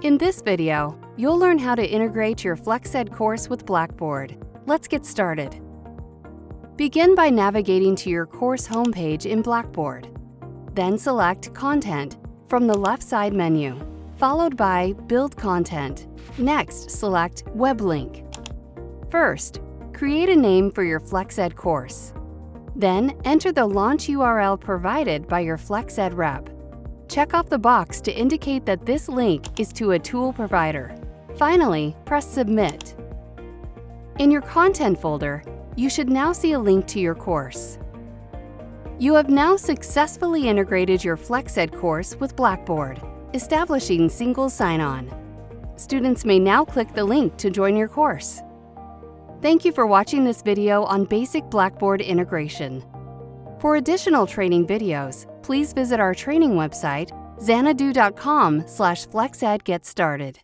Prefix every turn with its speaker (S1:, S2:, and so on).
S1: In this video, you'll learn how to integrate your FlexEd course with Blackboard. Let's get started. Begin by navigating to your course homepage in Blackboard. Then select Content from the left side menu, followed by Build Content. Next, select Web Link. First, create a name for your FlexEd course. Then, enter the launch URL provided by your FlexEd rep. Check off the box to indicate that this link is to a tool provider. Finally, press Submit. In your Content folder, you should now see a link to your course. You have now successfully integrated your FlexEd course with Blackboard, establishing single sign-on. Students may now click the link to join your course. Thank you for watching this video on basic Blackboard integration. For additional training videos, please visit our training website, xanadu.com/flexedgetstarted.